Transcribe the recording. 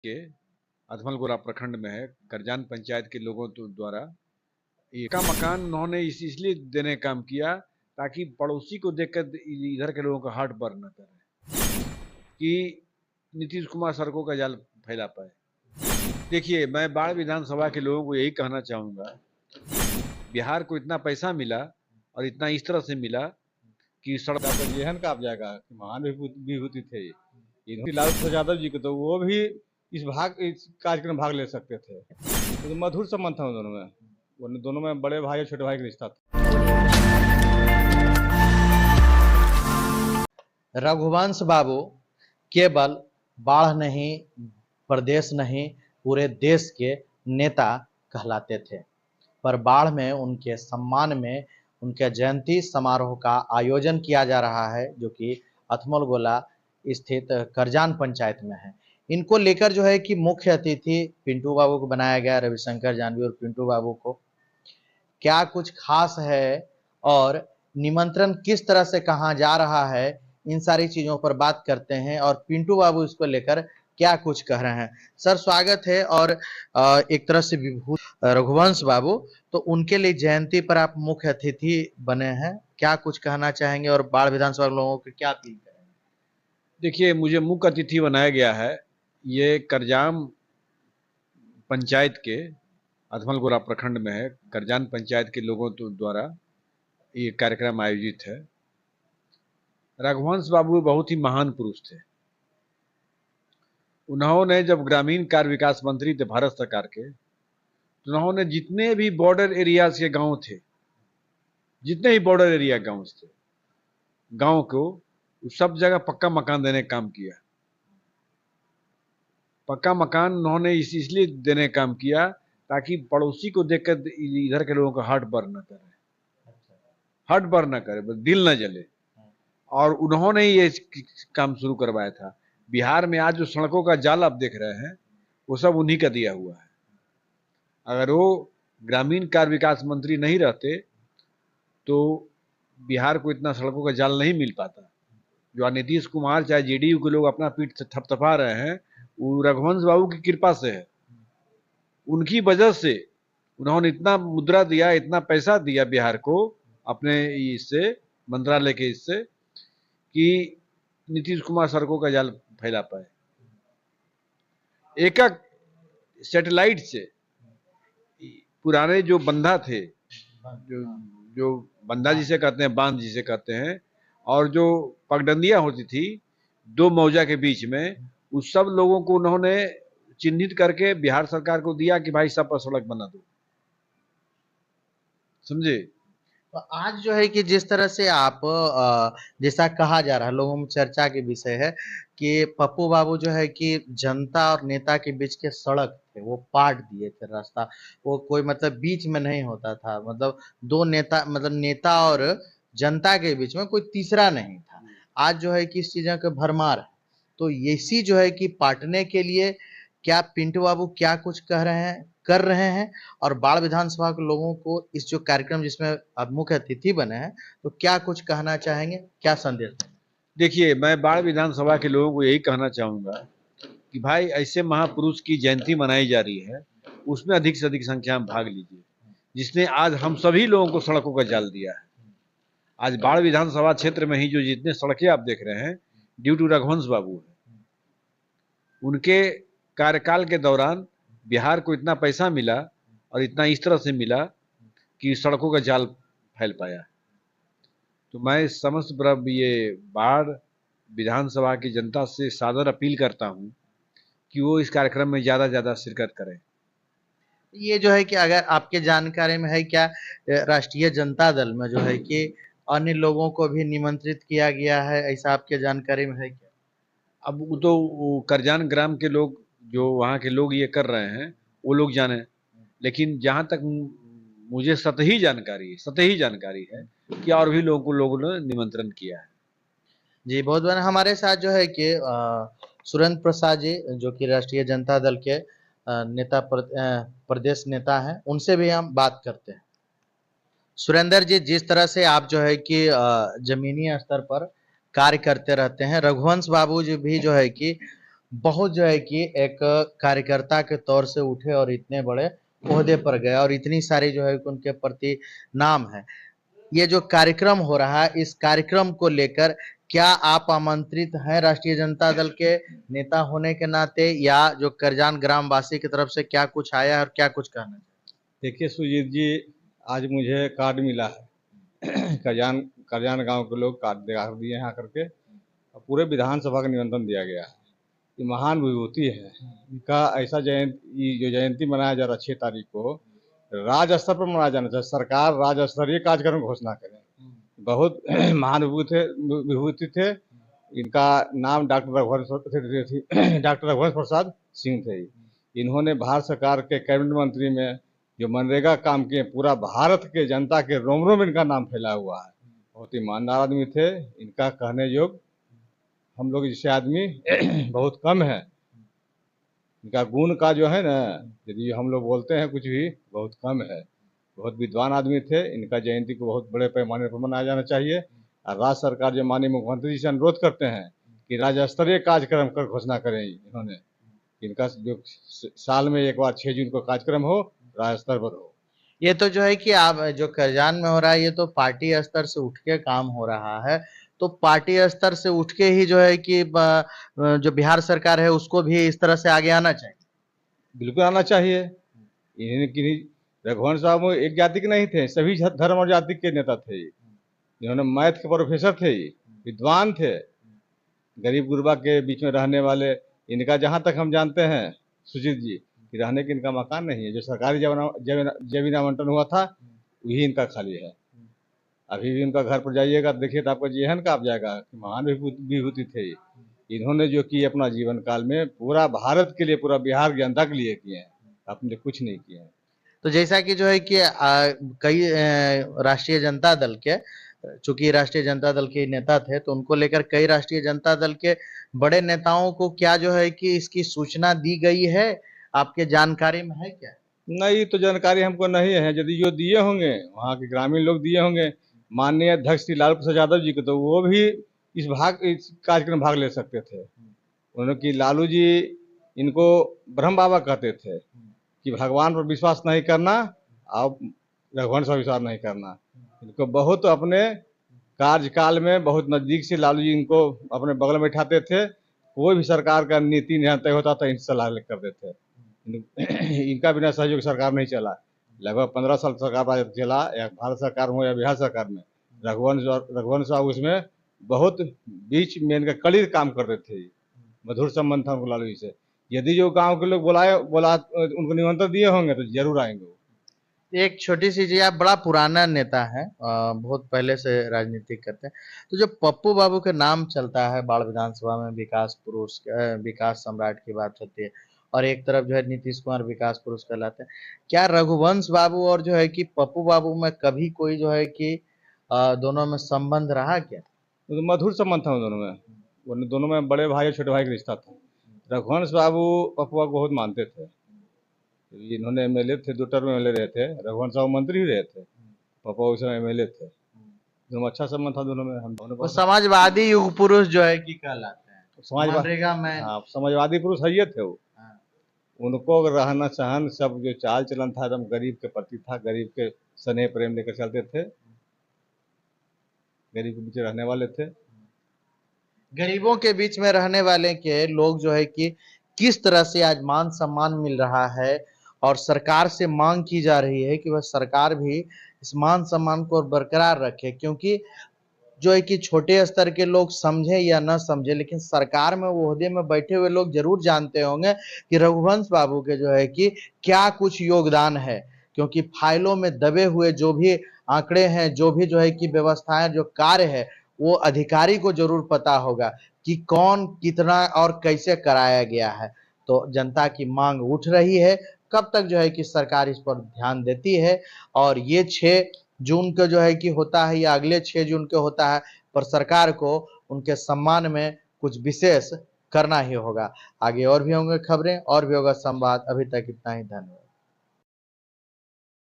के अधमलगोला प्रखंड में है, करजान पंचायत के लोगों द्वारा ये का मकान उन्होंने इसलिए देने का काम किया ताकि पड़ोसी को देखकर इधर के लोगों का हार्ट बर्न न करे कि नीतीश कुमार सड़कों का जाल फैला पाए। देखिए, मैं बाढ़ विधानसभा के लोगों को यही कहना चाहूंगा, बिहार को इतना पैसा मिला और इतना इस तरह से मिला कि सड़क डॉक्टर जेहन का आप जाएगा कि महान विभूति थे इन्होंने लालू प्रसाद यादव जी को, तो वो भी इस कार्यक्रम में भाग ले सकते थे। तो मधुर संबंध था उन दोनों में, उन दोनों में बड़े भाई और छोटे भाई का रिश्ता था। रघुवंश बाबू केवल बाढ़ नहीं, प्रदेश नहीं, पूरे देश के नेता कहलाते थे। पर बाढ़ में उनके सम्मान में उनके जयंती समारोह का आयोजन किया जा रहा है, जो कि अथमलगोला स्थित करजान पंचायत में है। इनको लेकर जो है कि मुख्य अतिथि पिंटू बाबू को बनाया गया, रविशंकर जानवी और पिंटू बाबू को। क्या कुछ खास है और निमंत्रण किस तरह से कहाँ जा रहा है, इन सारी चीजों पर बात करते हैं और पिंटू बाबू इसको लेकर क्या कुछ कह रहे हैं। सर स्वागत है। और एक तरह से विभूत रघुवंश बाबू, तो उनके लिए जयंती पर आप मुख्य अतिथि बने हैं, क्या कुछ कहना चाहेंगे और बाढ़ विधानसभा लोगों को क्या अपील करेंगे? देखिए, मुझे मुख्य अतिथि बनाया गया है। ये करजाम पंचायत के अधमलगोला प्रखंड में है, करजान पंचायत के लोगों द्वारा ये कार्यक्रम आयोजित है। रघुवंश बाबू बहुत ही महान पुरुष थे। उन्होंने जब ग्रामीण कार्य विकास मंत्री थे भारत सरकार के, तो उन्होंने जितने भी बॉर्डर एरियाज के गांव थे, जितने भी बॉर्डर एरिया गांव थे, गांव को सब जगह पक्का मकान देने का काम किया। पक्का मकान उन्होंने इसलिए देने का काम किया ताकि पड़ोसी को देखकर इधर के लोगों का हार्ट बर्न न करे, हार्ट बर्न न करे, बस दिल न जले। और उन्होंने ये काम शुरू करवाया था। बिहार में आज जो सड़कों का जाल आप देख रहे हैं, वो सब उन्हीं का दिया हुआ है। अगर वो ग्रामीण कार्य विकास मंत्री नहीं रहते तो बिहार को इतना सड़कों का जाल नहीं मिल पाता। जो नीतीश कुमार चाहे जेडीयू के लोग अपना पीठ थपथपा रहे हैं, वो रघुवंश बाबू की कृपा से है। उनकी वजह से उन्होंने इतना मुद्रा दिया, इतना पैसा दिया बिहार को अपने इससे, मंत्रालय के इससे, कि नीतीश कुमार सड़कों का जाल फैला पाए। एक सैटेलाइट से पुराने जो बंधा थे, जो बंधा जिसे कहते हैं, बांध जिसे कहते हैं, और जो पगडंडियां होती थी दो मौजा के बीच में, उस सब लोगों को उन्होंने चिन्हित करके बिहार सरकार को दिया कि भाई सब पर सड़क बना दो। समझे? तो आज जो है कि जिस तरह से आप जैसा कहा जा रहा है, लोगों में चर्चा के विषय है कि पप्पू बाबू जो है कि जनता और नेता के बीच के सड़क थे वो पाट दिए थे रास्ता। वो कोई मतलब बीच में नहीं होता था, मतलब दो नेता, मतलब नेता और जनता के बीच में कोई तीसरा नहीं था। आज जो है कि इस चीजों के भरमार है, तो इसी जो है कि पाटने के लिए क्या पिंटू बाबू क्या कुछ कह रहे हैं, कर रहे हैं, और बाढ़ विधानसभा के लोगों को इस जो कार्यक्रम जिसमें आप मुख्य अतिथि बने हैं, तो क्या कुछ कहना चाहेंगे, क्या संदेश देंगे? देखिए, मैं बाढ़ विधानसभा के लोगों को यही कहना चाहूंगा कि भाई ऐसे महापुरुष की जयंती मनाई जा रही है, उसमें अधिक से अधिक संख्या में भाग लीजिए, जिसने आज हम सभी लोगों को सड़कों का जाल दिया है। आज बाढ़ विधानसभा क्षेत्र में ही जो जितने सड़कें आप देख रहे हैं, ड्यू टू रघुवंश बाबू है। उनके कार्यकाल के दौरान बिहार को इतना पैसा मिला और इतना इस तरह से मिला कि सड़कों का जाल फैल पाया। तो मैं समस्त ये बाढ़ विधानसभा की जनता से सादर अपील करता हूं कि वो इस कार्यक्रम में ज़्यादा शिरकत करें। ये जो है कि अगर आपके जानकारी में है क्या, राष्ट्रीय जनता दल में जो है कि अन्य लोगों को भी निमंत्रित किया गया है, ऐसा आपके जानकारी में है क्या? अब वो तो करजान ग्राम के लोग, जो वहाँ के लोग ये कर रहे हैं, वो लोग जाने। लेकिन जहाँ तक मुझे सतही जानकारी है कि और भी लोगों ने निमंत्रण किया है। जी बहुत बार हमारे साथ जो है कि सुरेंद्र प्रसाद जी, जो कि राष्ट्रीय जनता दल के नेता प्रदेश नेता हैं, उनसे भी हम बात करते हैं। सुरेंद्र जी, जिस तरह से आप जो है कि जमीनी स्तर पर कार्य करते रहते हैं, रघुवंश बाबू जी भी जो है कि बहुत जो है कि एक कार्यकर्ता के तौर से उठे और इतने बड़े ओहदे पर गए और इतनी सारी जो है कि उनके प्रति नाम है। ये जो कार्यक्रम हो रहा है, इस कार्यक्रम को लेकर क्या आप आमंत्रित हैं राष्ट्रीय जनता दल के नेता होने के नाते, या जो करजान ग्रामवासी की तरफ से क्या कुछ आया है और क्या कुछ कहना है? देखिए सुजीत जी, आज मुझे कार्ड मिला है करजान करजान गांव के लोग कार्ड दिए हैं आकर के, और पूरे विधानसभा का निमंत्रण दिया गया है। ये महान विभूति है, इनका ऐसा जयंती, जो जयंती मनाया जा रहा है 6 तारीख को, राज्य स्तर पर मनाया जाना चाहिए। सरकार राज्य स्तरीय कार्यक्रम की घोषणा करे। बहुत महान विभूति थे। इनका नाम डॉक्टर रघुवंश प्रसाद सिंह थे। इन्होंने भारत सरकार के कैबिनेट मंत्री में जो मनरेगा काम किए, पूरा भारत के जनता के रोम रोम इनका नाम फैला हुआ है। बहुत ईमानदार आदमी थे। इनका कहने योग हम लोग जैसे आदमी बहुत कम है। इनका गुण का जो है ना, यदि हम लोग बोलते हैं कुछ भी, बहुत कम है। बहुत विद्वान आदमी थे। इनका जयंती को बहुत बड़े पैमाने पर मनाया जाना चाहिए। और राज्य सरकार जो माननीय मुख्यमंत्री जी से अनुरोध करते हैं कि राज्य स्तरीय कार्यक्रम कर घोषणा करें। इन्होंने इनका जो साल में एक बार 6 जून को कार्यक्रम हो, राज्य स्तर पर हो। ये तो जो है कि आप जो करजान में हो रहा है, ये तो पार्टी स्तर से उठ के काम हो रहा है। तो पार्टी स्तर से उठ के ही जो है कि जो बिहार सरकार है उसको भी इस तरह से आगे आना चाहिए। बिल्कुल आना चाहिए। इन्हें रघुवंश साहब एक जाति के नहीं थे, सभी धर्म और जाति के नेता थे। इन्होंने मैथ के प्रोफेसर थे, विद्वान थे, गरीब गुरबा के बीच में रहने वाले। इनका जहाँ तक हम जानते हैं सुजीत जी, कि रहने के इनका मकान नहीं है। जो सरकारी जमीन आवंटन हुआ था वही इनका खाली है। अभी भी उनका घर पर जाइएगा देखिए तो आपको जेहन का आप जाएगा कि महान विभूति थे। इन्होंने जो किए अपना जीवन काल में, पूरा भारत के लिए, पूरा बिहार की जनता के लिए किए हैं, अपने कुछ नहीं किए हैं। तो जैसा कि जो है कि कई राष्ट्रीय जनता दल के, चूंकि राष्ट्रीय जनता दल के नेता थे, तो उनको लेकर कई राष्ट्रीय जनता दल के बड़े नेताओं को क्या जो है कि इसकी सूचना दी गई है, आपके जानकारी में है क्या? नहीं, तो जानकारी हमको नहीं है। यदि जो दिए होंगे वहाँ के ग्रामीण लोग दिए होंगे, माननीय अध्यक्ष श्री लालू प्रसाद यादव जी को, तो वो भी इस कार्यक्रम में भाग ले सकते थे। उन्होंने कि लालू जी इनको ब्रह्म बाबा कहते थे कि भगवान पर विश्वास नहीं करना और रघुवंश पर विश्वास नहीं करना। इनको बहुत अपने कार्यकाल में बहुत नजदीक से लालू जी इनको अपने बगल में बैठाते थे। कोई भी सरकार का नीति निर्णय तय होता था, इनसे सलाह कर देते। इनका बिना सहयोग सरकार नहीं चला। लगभग 15 साल सरकार चला, या भारत सरकार हो या बिहार सरकार में, रघुवंश साहब उसमें बहुत बीच में इनका कड़ी काम करते थे। मधुर संबंध था उनको लालू जी से। यदि जो गांव के लोग उनको निमंत्रण दिए होंगे तो जरूर आएंगे। एक छोटी सी चीज, आप बड़ा पुराना नेता है, बहुत पहले से राजनीति करते हैं। तो जो पप्पू बाबू के नाम चलता है बाढ़ विधानसभा में, विकास पुरुष, विकास सम्राट की बात होती है, और एक तरफ जो है नीतीश कुमार विकास पुरुष कहलाते हैं। क्या रघुवंश बाबू और जो है कि पप्पू बाबू में कभी कोई जो है कि दोनों में संबंध रहा क्या? तो मधुर संबंध था उन दोनों में बड़े भाई और छोटे भाई का रिश्ता था। रघुवंश बाबू पप्पू बाबू बहुत मानते थे। इन्होंने एमएलए थे, 2 टर्म एमएलए रहे थे। रघुवंश साहब मंत्री ही रहे थे, पापा उस समय एमएलए थे। दोनों अच्छा संबंध था दोनों में। हम दोनों वो समाजवादी युग पुरुष जो है कि कहलाते हैं, समाजवादी में। हाँ, समाजवादी पुरुष है थे वो। उनको रहना सहन सब जो चाल चलन था एकदम गरीब के प्रति था। गरीब के स्नेह प्रेम लेकर चलते थे। गरीब के बीच रहने वाले थे। गरीबों के बीच में रहने वाले के लोग जो है कि किस तरह से आज मान सम्मान मिल रहा है, और सरकार से मांग की जा रही है कि वह सरकार भी इस मान सम्मान को बरकरार रखे। क्योंकि जो है कि छोटे स्तर के लोग समझे या न समझे, लेकिन सरकार में वो ओहदे में बैठे हुए लोग जरूर जानते होंगे कि रघुवंश बाबू के जो है कि क्या कुछ योगदान है। क्योंकि फाइलों में दबे हुए जो भी आंकड़े हैं, जो भी जो है कि व्यवस्थाएं, जो कार्य है, वो अधिकारी को जरूर पता होगा कि कौन कितना और कैसे कराया गया है। तो जनता की मांग उठ रही है, कब तक जो है कि सरकार इस पर ध्यान देती है। और ये 6 जून को जो है कि होता है, या अगले 6 जून को होता है, पर सरकार को उनके सम्मान में कुछ विशेष करना ही होगा। आगे और भी होंगे खबरें, और भी होगा संवाद। अभी तक इतना ही, धन्यवाद।